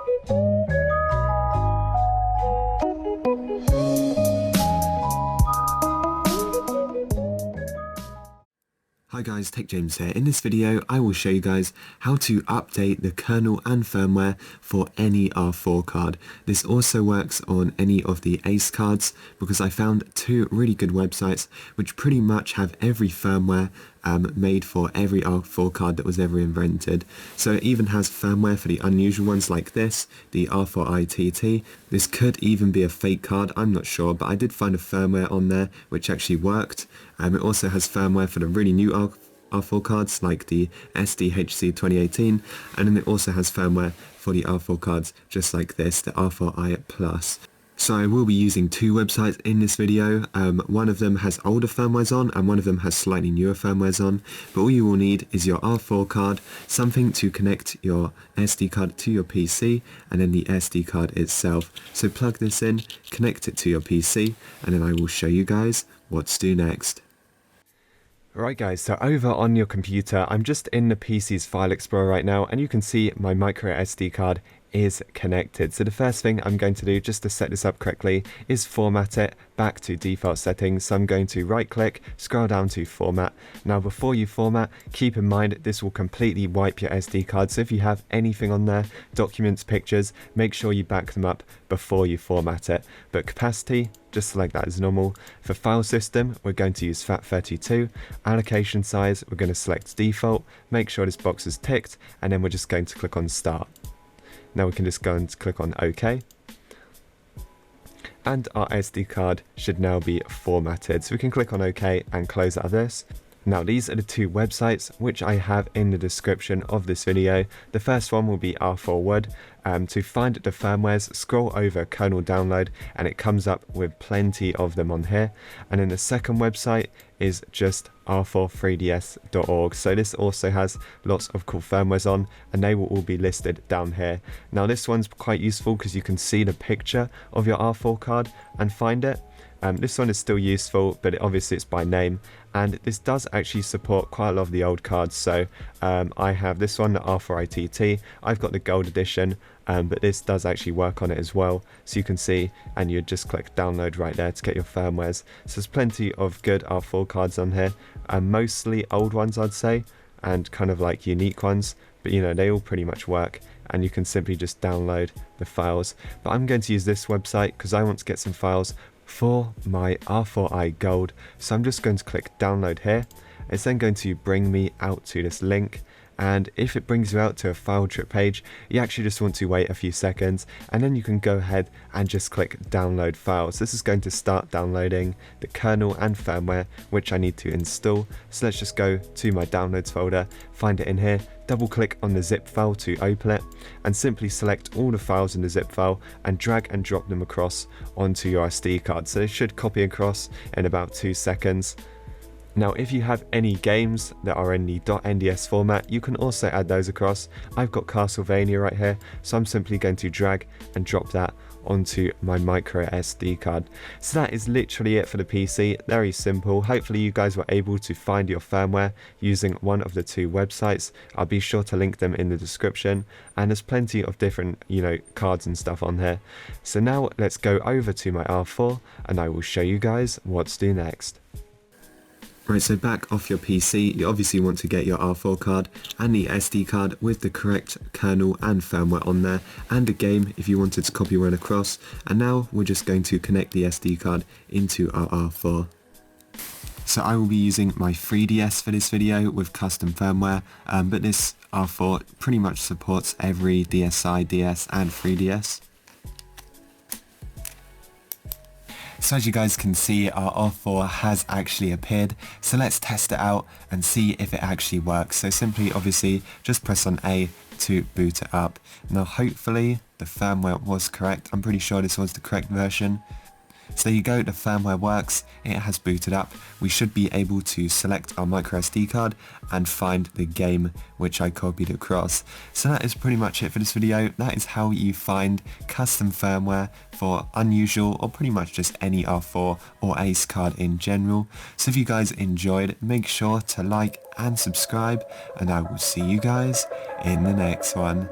Hi guys, Tech James here. In this video I will show you guys how to update the kernel and firmware for any R4 card. This also works on any of the ACE cards because I found two really good websites which pretty much have every firmware made for every R4 card that was ever invented. So it even has firmware for the unusual ones like this, the R4ITT. This could even be a fake card, I'm not sure, but I did find a firmware on there which actually worked. It also has firmware for the really new R4 cards like the SDHC 2018, and then it also has firmware for the R4 cards just like this, the R4i Plus. So I will be using two websites in this video. One of them has older firmwares on and one of them has slightly newer firmwares on, but all you will need is your R4 card, something to connect your SD card to your PC, and then the SD card itself. So plug this in, connect it to your PC, and then I will show you guys what to do next. Right guys, so over on your computer, I'm just in the PC's File Explorer right now, and you can see my micro SD card is connected. So the first thing I'm going to do just to set this up correctly is format it back to default settings. So I'm going to right click, scroll down to format. Now before you format, keep in mind this will completely wipe your SD card. So if you have anything on there, documents, pictures, make sure you back them up before you format it. But capacity, just select that as normal. For file system, we're going to use FAT32. Allocation size, we're going to select default. Make sure this box is ticked, and then we're just going to click on start. Now we can just go and click on OK. And our SD card should now be formatted. So we can click on OK and close out of this. Now these are the two websites which I have in the description of this video. The first one will be R4 Wood. To find the firmwares, scroll over kernel download and it comes up with plenty of them on here. And then the second website is just r43ds.org. So this also has lots of cool firmwares on and they will all be listed down here. Now this one's quite useful because you can see the picture of your R4 card and find it. This one is still useful, but obviously it's by name, and this does actually support quite a lot of the old cards. So I have this one, the R4ITT. I've got the gold edition, but this does actually work on it as well. So you can see, and you just click download right there to get your firmwares. So there's plenty of good R4 cards on here, mostly old ones I'd say, and kind of like unique ones, but you know, they all pretty much work. And you can simply just download the files. But I'm going to use this website because I want to get some files for my R4i Gold. So I'm just going to click download here. It's then going to bring me out to this link, and if it brings you out to a file trip page, you actually just want to wait a few seconds and then you can go ahead and just click download files. This is going to start downloading the kernel and firmware which I need to install. So let's just go to my downloads folder, find it in here, double click on the zip file to open it, and simply select all the files in the zip file and drag and drop them across onto your SD card. So it should copy across in about 2 seconds. Now if you have any games that are in the .nds format, you can also add those across. I've got Castlevania right here, so I'm simply going to drag and drop that onto my micro SD card. So that is literally it for the PC, very simple. Hopefully you guys were able to find your firmware using one of the two websites. I'll be sure to link them in the description, and there's plenty of different, you know, cards and stuff on here. So now let's go over to my R4 and I will show you guys what to do next. Right, so back off your PC, you obviously want to get your R4 card and the SD card with the correct kernel and firmware on there, and a game if you wanted to copy one across. And now we're just going to connect the SD card into our R4. So I will be using my 3DS for this video with custom firmware, but this R4 pretty much supports every DSi, DS and 3DS. So as you guys can see, our R4 has actually appeared, so let's test it out and see if it actually works. So simply, obviously, just press on A to boot it up. Now hopefully the firmware was correct. I'm pretty sure this was the correct version. So there you go, the firmware works, it has booted up. We should be able to select our micro SD card and find the game which I copied across. So that is pretty much it for this video. That is how you find custom firmware for unusual or pretty much just any R4 or ACE card in general. So if you guys enjoyed, make sure to like and subscribe, and I will see you guys in the next one.